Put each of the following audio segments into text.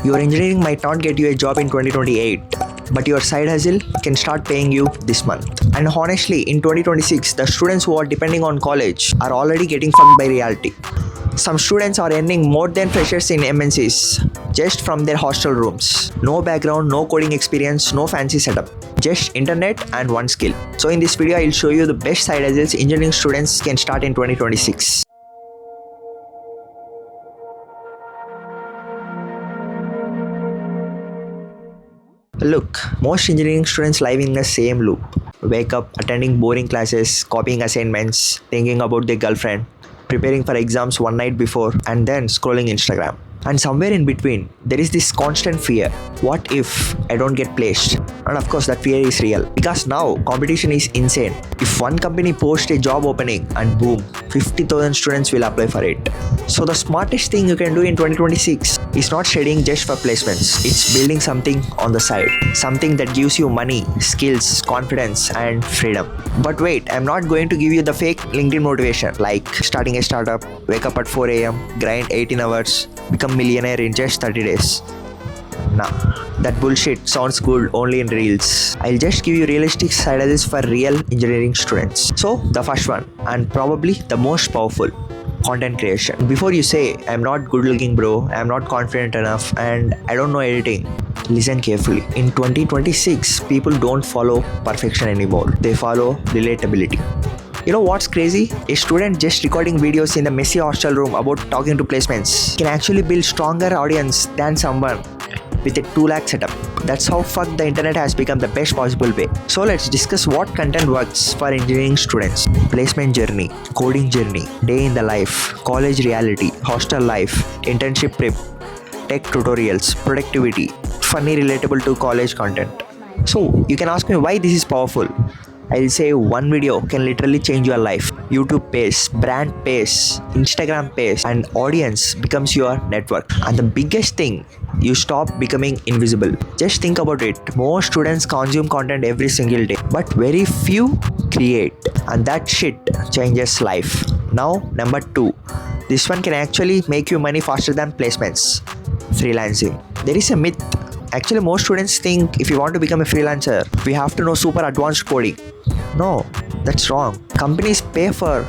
Your engineering might not get you a job in 2028, but your side hustle can start paying you this month. And honestly, in 2026, the students who are depending on college are already getting fucked by reality. Some students are earning more than freshers in MNCs just from their hostel rooms. No background, no coding experience, no fancy setup. Just internet and one skill. So in this video, I'll show you the best side hustles engineering students can start in 2026. Look, most engineering students live in the same loop. Wake up, attending boring classes, copying assignments, thinking about their girlfriend, preparing for exams one night before, and then scrolling Instagram. And somewhere in between, there is this constant fear. What if I don't get placed? And of course, that fear is real. Because now, competition is insane. If one company posts a job opening and boom, 50,000 students will apply for it. So the smartest thing you can do in 2026 is not studying just for placements. It's building something on the side. Something that gives you money, skills, confidence, and freedom. But wait, I'm not going to give you the fake LinkedIn motivation like starting a startup, wake up at 4 a.m., grind 18 hours, become millionaire in just 30 days. Nah, that bullshit sounds good only in reels. I'll just give you realistic side hustles for real engineering students. So, the first one, and probably the most powerful, content creation. Before you say, I'm not good looking bro, I'm not confident enough, and I don't know editing, listen carefully. In 2026, people don't follow perfection anymore. They follow relatability. You know what's crazy? A student just recording videos in the messy hostel room about talking to placements can actually build stronger audience than someone with a 2 lakh setup. That's how fucked the internet has become the best possible way. So let's discuss what content works for engineering students. Placement journey, coding journey, day in the life, college reality, hostel life, internship prep, tech tutorials, productivity, funny relatable to college content. So you can ask me why this is powerful. I'll say one video can literally change your life. YouTube pays, brand pays, Instagram pays, and audience becomes your network. And the biggest thing, you stop becoming invisible. Just think about it. Most students consume content every single day, but very few create. And that shit changes life. Now, number 2. This one can actually make you money faster than placements. Freelancing. There is a myth. Actually, most students think if you want to become a freelancer, we have to know super advanced coding. No, that's wrong. Companies pay for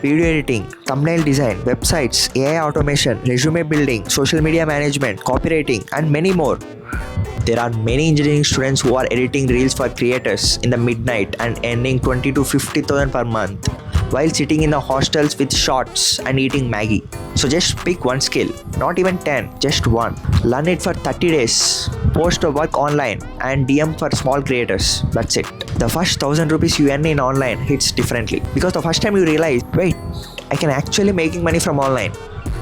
video editing, thumbnail design, websites, AI automation, resume building, social media management, copywriting, and many more. There are many engineering students who are editing reels for creators in the midnight and earning 20 to 50,000 per month while sitting in the hostels with shorts and eating Maggie. So just pick one skill, not even 10, just one. Learn it for 30 days, post or work online, and DM for small creators. That's it. The first 1,000 rupees you earn in online hits differently because the first time you realize, wait, I can actually making money from online,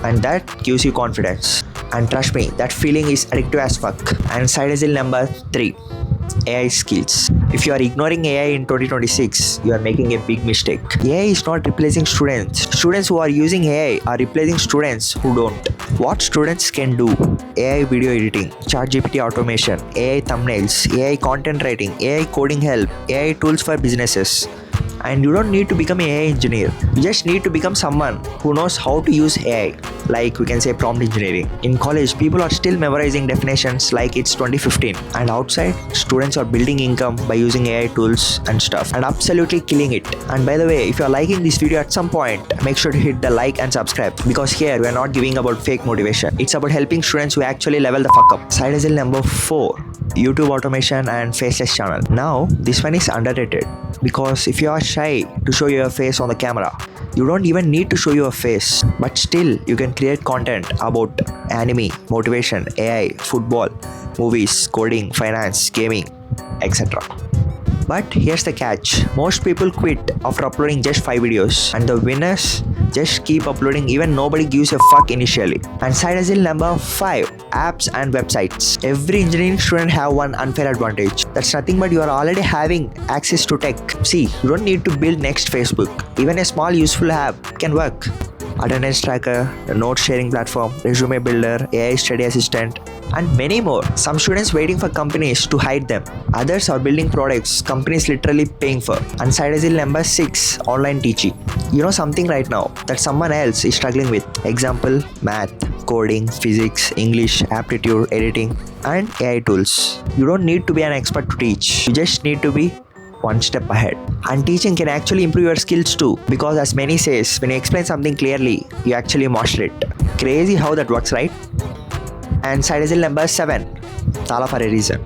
and that gives you confidence. And trust me, that feeling is addictive as fuck. And side hustle number 3. AI skills. If you are ignoring AI in 2026, you are making a big mistake. AI is not replacing students. Students who are using AI are replacing students who don't. What students can do: AI video editing, ChatGPT automation, AI thumbnails, AI content writing, AI coding help, AI tools for businesses. And you don't need to become an AI engineer. You just need to become someone who knows how to use AI. Like we can say prompt engineering. In college, people are still memorizing definitions like it's 2015. And outside, students are building income by using AI tools and stuff. And absolutely killing it. And by the way, if you are liking this video at some point, make sure to hit the like and subscribe. Because here, we are not giving about fake motivation. It's about helping students who actually level the fuck up. Side hustle number 4. YouTube automation and faceless channel. Now, this one is underrated. Because if you are shy to show your face on the camera, you don't even need to show your face, but still you can create content about anime, motivation, AI, football, movies, coding, finance, gaming, etc. But here's the catch. Most people quit after uploading just 5 videos, and the winners just keep uploading even nobody gives a fuck initially. And side hustle number 5. Apps and websites. Every engineering student have one unfair advantage. That's nothing but you are already having access to tech. See, you don't need to build next Facebook. Even a small useful app can work. attendance tracker, a note sharing platform, resume builder, AI study assistant, and many more. Some students waiting for companies to hire them. Others are building products companies literally paying for. And side hustle number 6, online teaching. You know something right now that someone else is struggling with. Example, math, coding, physics, English, aptitude, editing, and AI tools. You don't need to be an expert to teach. You just need to be one step ahead. And teaching can actually improve your skills too, because as many says, when you explain something clearly, you actually master it. Crazy how that works, right? And side hustle number 7, Tala for a reason,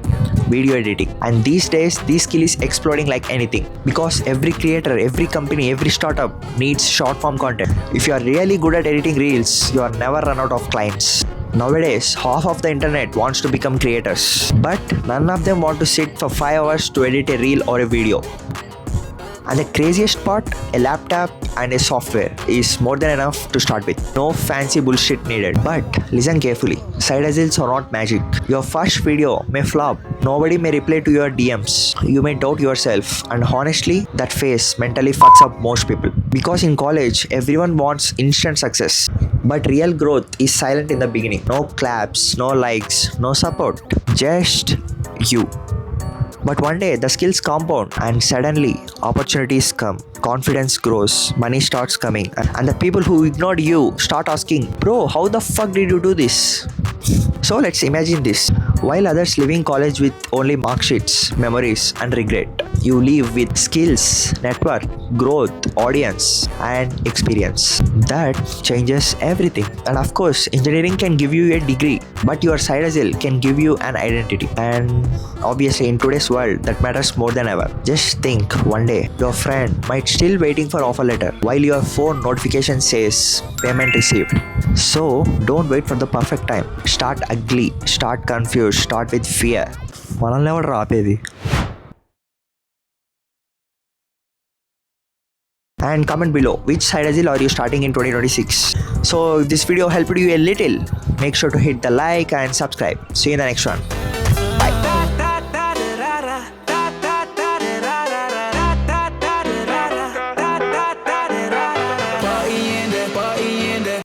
video editing. And these days, this skill is exploding like anything, because every creator, every company, every startup needs short form content. If you are really good at editing reels, you are never run out of clients. Nowadays, half of the internet wants to become creators, but none of them want to sit for 5 hours to edit a reel or a video. And the craziest part, a laptop and a software is more than enough to start with. No fancy bullshit needed. But listen carefully, side hustles are not magic. Your first video may flop. Nobody may reply to your DMs. You may doubt yourself. And honestly, that phase mentally fucks up most people. Because in college, everyone wants instant success. But real growth is silent in the beginning. No claps, no likes, no support. Just you. But one day the skills compound and suddenly opportunities come, confidence grows, money starts coming, and the people who ignored you start asking, bro, how the fuck did you do this? So let's imagine this. While others leaving college with only mark sheets, memories, and regret, you leave with skills, network, growth, audience, and experience. That changes everything. And of course, engineering can give you a degree, but your side hustle can give you an identity. And obviously, in today's world, that matters more than ever. Just think, one day, your friend might still waiting for offer letter, while your phone notification says payment received. So don't wait for the perfect time. Start ugly, start confused, start with fear. మనల్ని ఎవరు ఆపేది? And comment below which side hustle are you starting in 2026. So if this video helped you a little, make sure to hit the like and subscribe. See you in the next one.